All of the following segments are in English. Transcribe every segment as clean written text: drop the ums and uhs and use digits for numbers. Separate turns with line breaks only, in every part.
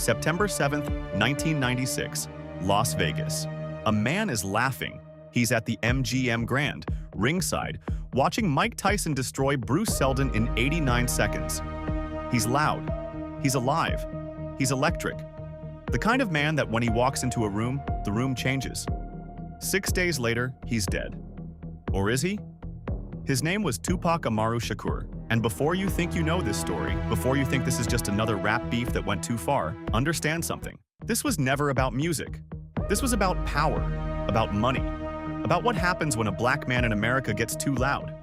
September 7th, 1996, Las Vegas. A man is laughing. He's at the MGM Grand, ringside, watching Mike Tyson destroy Bruce Seldon in 89 seconds. He's loud. He's alive. He's electric. The kind of man that when he walks into a room, the room changes. 6 days later, he's dead. Or is he? His name was Tupac Shakur. And before you think you know this story, before you think this is just another rap beef that went too far, understand something. This was never about music. This was about power, about money, about what happens when a black man in America gets too loud,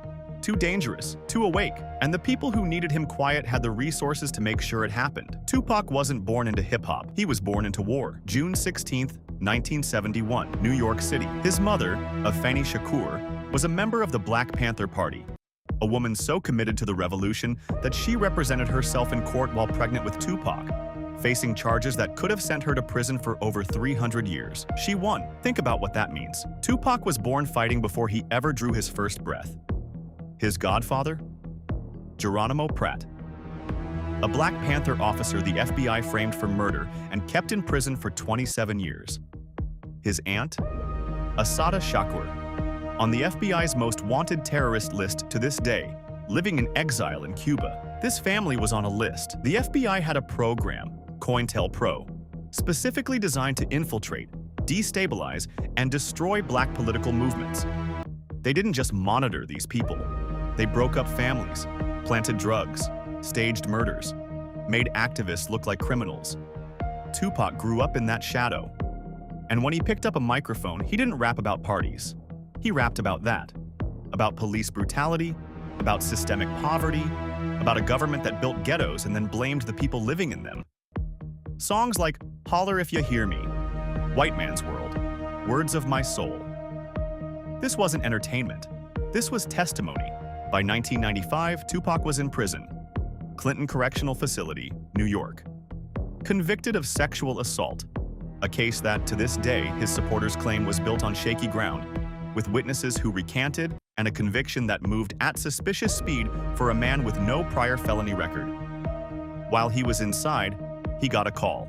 too dangerous, too awake, and the people who needed him quiet had the resources to make sure it happened. Tupac wasn't born into hip-hop. He was born into war. June 16th, 1971, New York City. His mother, Afeni Shakur, was a member of the Black Panther Party, a woman so committed to the revolution that she represented herself in court while pregnant with Tupac, facing charges that could have sent her to prison for over 300 years. She won. Think about what that means. Tupac was born fighting before he ever drew his first breath. His godfather? Geronimo Pratt, a Black Panther officer the FBI framed for murder and kept in prison for 27 years. His aunt? Assata Shakur, on the FBI's most wanted terrorist list to this day, living in exile in Cuba. This family was on a list. The FBI had a program, COINTELPRO, specifically designed to infiltrate, destabilize, and destroy black political movements. They didn't just monitor these people. They broke up families, planted drugs, staged murders, made activists look like criminals. Tupac grew up in that shadow. And when he picked up a microphone, he didn't rap about parties. He rapped about that, about police brutality, about systemic poverty, about a government that built ghettos and then blamed the people living in them. Songs like Holler If You Hear Me, White Man's World, Words of My Soul. This wasn't entertainment. This was testimony. By 1995, Tupac was in prison, Clinton Correctional Facility, New York, convicted of sexual assault, a case that, to this day, his supporters claim was built on shaky ground, with witnesses who recanted and a conviction that moved at suspicious speed for a man with no prior felony record. While he was inside, he got a call.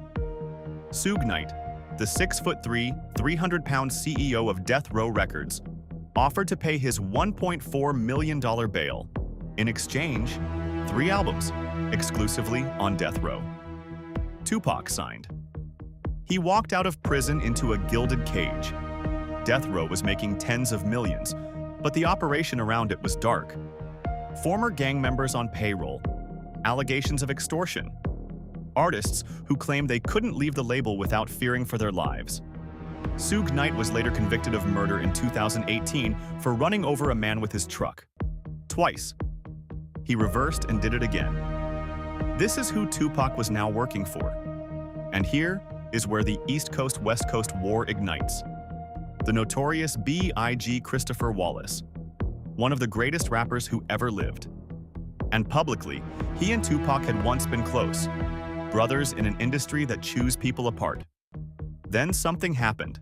Suge Knight, the 6'3", 300-pound CEO of Death Row Records, offered to pay his $1.4 million bail. In exchange, 3 albums, exclusively on Death Row. Tupac signed. He walked out of prison into a gilded cage. Death Row was making tens of millions, but the operation around it was dark. Former gang members on payroll, allegations of extortion, artists who claimed they couldn't leave the label without fearing for their lives. Suge Knight was later convicted of murder in 2018 for running over a man with his truck. Twice. He reversed and did it again. This is who Tupac was now working for. And here is where the East Coast-West Coast war ignites. The notorious B.I.G. Christopher Wallace, one of the greatest rappers who ever lived. And publicly, he and Tupac had once been close, brothers in an industry that chews people apart. Then something happened.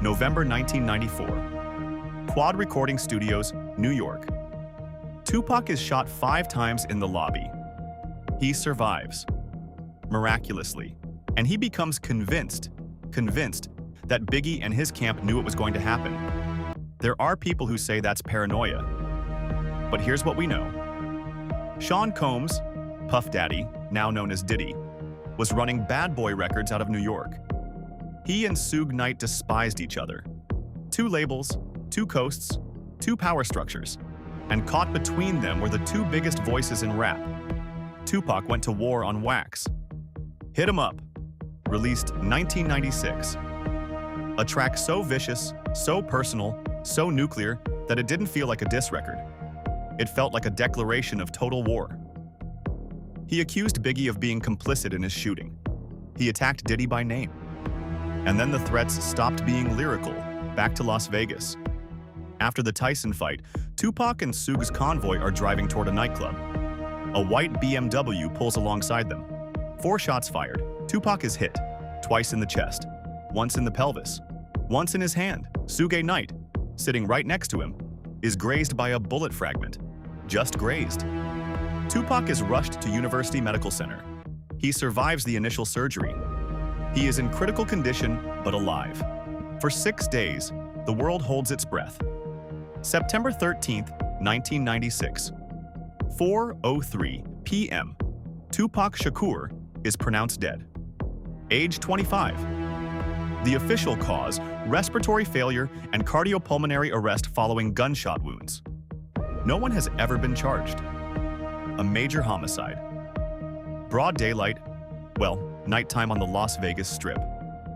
November 1994. Quad Recording Studios, New York. Tupac is shot 5 times in the lobby. He survives, miraculously, and he becomes convinced that Biggie and his camp knew it was going to happen. There are people who say that's paranoia. But here's what we know. Sean Combs, Puff Daddy, now known as Diddy, was running Bad Boy Records out of New York. He and Suge Knight despised each other. 2 labels, 2 coasts, 2 power structures, and caught between them were the 2 biggest voices in rap. Tupac went to war on Wax. Hit 'Em Up, released 1996. A track so vicious, so personal, so nuclear that it didn't feel like a diss record. It felt like a declaration of total war. He accused Biggie of being complicit in his shooting. He attacked Diddy by name. And then the threats stopped being lyrical, back to Las Vegas. After the Tyson fight, Tupac and Suge's convoy are driving toward a nightclub. A white BMW pulls alongside them. 4 shots fired. Tupac is hit, twice in the chest, once in the pelvis, once in his hand. Suge Knight, sitting right next to him, is grazed by a bullet fragment. Just grazed. Tupac is rushed to University Medical Center. He survives the initial surgery. He is in critical condition, but alive. For 6 days, the world holds its breath. September 13, 1996, 4:03 p.m. Tupac Shakur is pronounced dead. Age 25. The official cause, respiratory failure and cardiopulmonary arrest following gunshot wounds. No one has ever been charged. A major homicide. Broad daylight, well, nighttime on the Las Vegas Strip.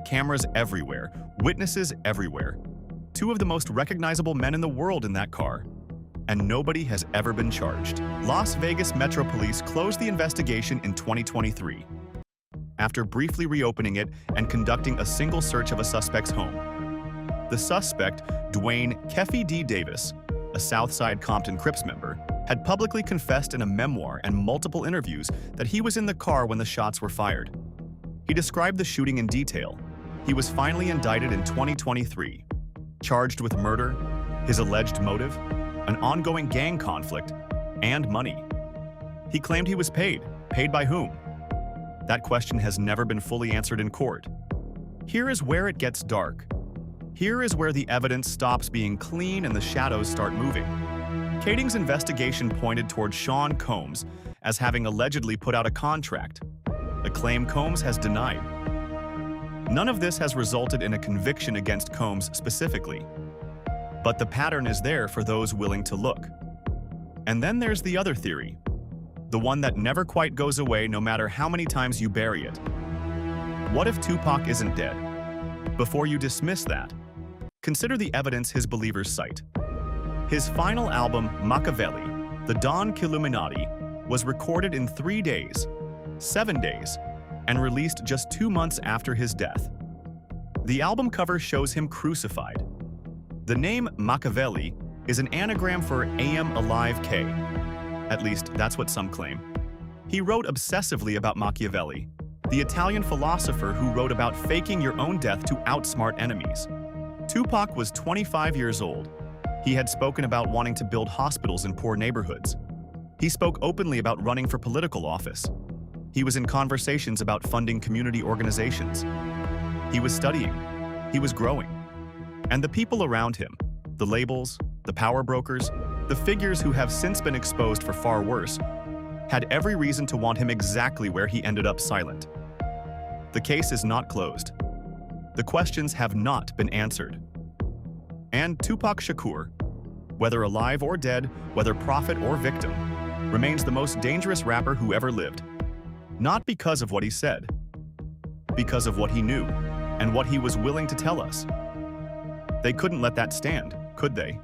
Cameras everywhere, witnesses everywhere. Two of the most recognizable men in the world in that car. And nobody has ever been charged. Las Vegas Metro Police closed the investigation in 2023. After briefly reopening it and conducting a single search of a suspect's home. The suspect, Dwayne "Keffy" D. Davis, a Southside Compton Crips member, had publicly confessed in a memoir and multiple interviews that he was in the car when the shots were fired. He described the shooting in detail. He was finally indicted in 2023, charged with murder, his alleged motive, an ongoing gang conflict, and money. He claimed he was paid. Paid by whom? That question has never been fully answered in court. Here is where it gets dark. Here is where the evidence stops being clean and the shadows start moving. Kading's investigation pointed toward Sean Combs as having allegedly put out a contract, a claim Combs has denied. None of this has resulted in a conviction against Combs specifically, but the pattern is there for those willing to look. And then there's the other theory, the one that never quite goes away no matter how many times you bury it. What if Tupac isn't dead? Before you dismiss that, consider the evidence his believers cite. His final album, Machiavelli, The Don Killuminati, was recorded in 3 days, 7 days, and released just 2 months after his death. The album cover shows him crucified. The name Machiavelli is an anagram for AM Alive K. At least, that's what some claim. He wrote obsessively about Machiavelli, the Italian philosopher who wrote about faking your own death to outsmart enemies. Tupac was 25 years old. He had spoken about wanting to build hospitals in poor neighborhoods. He spoke openly about running for political office. He was in conversations about funding community organizations. He was studying. He was growing. And the people around him, the labels, the power brokers, the figures who have since been exposed for far worse, had every reason to want him exactly where he ended up silent. The case is not closed. The questions have not been answered. And Tupac Shakur, whether alive or dead, whether prophet or victim, remains the most dangerous rapper who ever lived. Not because of what he said, because of what he knew and what he was willing to tell us. They couldn't let that stand, could they?